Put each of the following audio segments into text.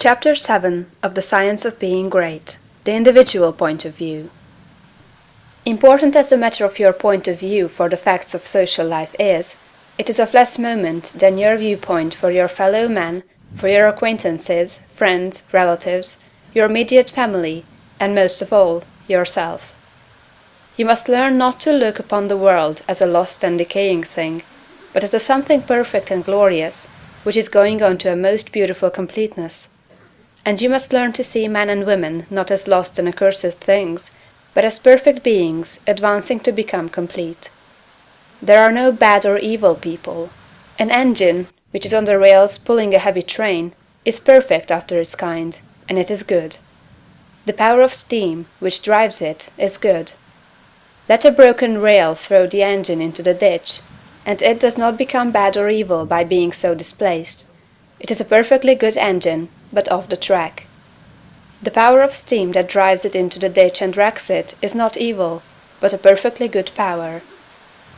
Chapter 7 of The Science of Being Great. The Individual Point of View. Important as the matter of your point of view for the facts of social life is, it is of less moment than your viewpoint for your fellow men, for your acquaintances, friends, relatives, your immediate family, and most of all, yourself. You must learn not to look upon the world as a lost and decaying thing, but as a something perfect and glorious, which is going on to a most beautiful completeness. And you must learn to see men and women not as lost and accursed things, but as perfect beings advancing to become complete. There are no bad or evil people. An engine, which is on the rails pulling a heavy train, is perfect after its kind, and it is good. The power of steam, which drives it, is good. Let a broken rail throw the engine into the ditch, and it does not become bad or evil by being so displaced. It is a perfectly good engine, but off the track. The power of steam that drives it into the ditch and wrecks it is not evil, but a perfectly good power.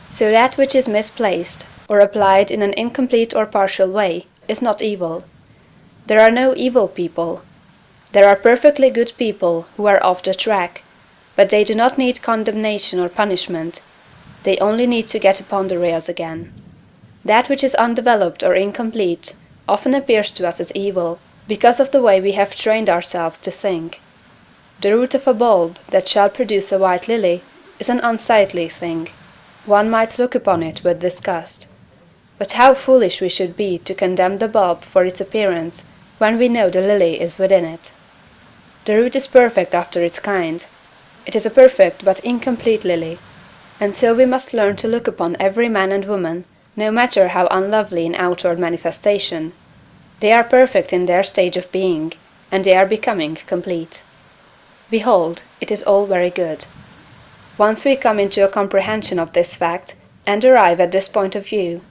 So that which is misplaced, or applied in an incomplete or partial way, is not evil. There are no evil people. There are perfectly good people who are off the track, but they do not need condemnation or punishment. They only need to get upon the rails again. That which is undeveloped or incomplete often appears to us as evil, because of the way we have trained ourselves to think. The root of a bulb that shall produce a white lily is an unsightly thing. One might look upon it with disgust. But how foolish we should be to condemn the bulb for its appearance, when we know the lily is within it. The root is perfect after its kind. It is a perfect but incomplete lily. And so we must learn to look upon every man and woman, no matter how unlovely in outward manifestation. They are perfect in their stage of being, and they are becoming complete. Behold, it is all very good. Once we come into a comprehension of this fact, and arrive at this point of view,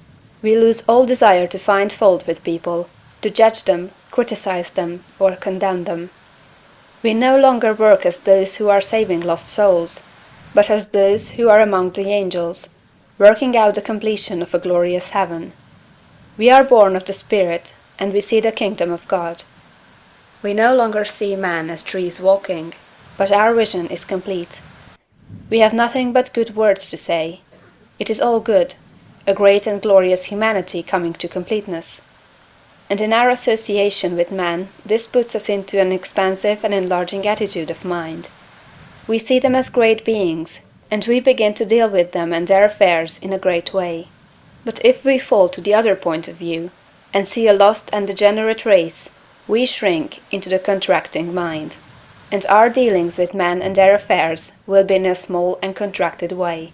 we lose all desire to find fault with people, to judge them, criticize them, or condemn them. We no longer work as those who are saving lost souls, but as those who are among the angels, working out the completion of a glorious heaven. We are born of the Spirit, and we see the kingdom of God. We no longer see man as trees walking, but our vision is complete. We have nothing but good words to say. It is all good, a great and glorious humanity coming to completeness. And in our association with man, this puts us into an expansive and enlarging attitude of mind. We see them as great beings, and we begin to deal with them and their affairs in a great way. But if we fall to the other point of view, and see a lost and degenerate race, we shrink into the contracting mind, and our dealings with men and their affairs will be in a small and contracted way.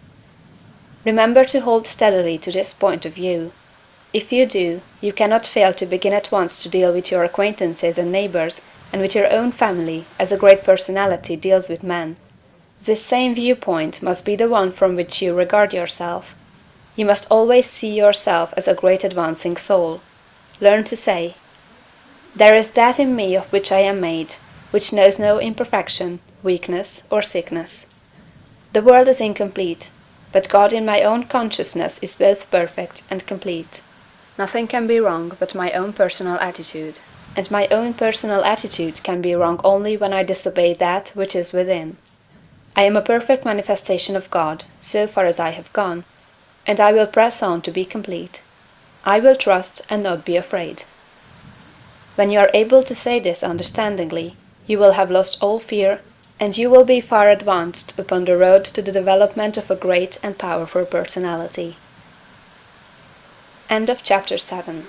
Remember to hold steadily to this point of view. If you do, you cannot fail to begin at once to deal with your acquaintances and neighbors and with your own family as a great personality deals with men. This same viewpoint must be the one from which you regard yourself. You must always see yourself as a great advancing soul. Learn to say, "There is that in me of which I am made, which knows no imperfection, weakness, or sickness. The world is incomplete, but God in my own consciousness is both perfect and complete. Nothing can be wrong but my own personal attitude, and my own personal attitude can be wrong only when I disobey that which is within. I am a perfect manifestation of God, so far as I have gone, and I will press on to be complete. I will trust and not be afraid." When you are able to say this understandingly, you will have lost all fear, and you will be far advanced upon the road to the development of a great and powerful personality. End of chapter 7.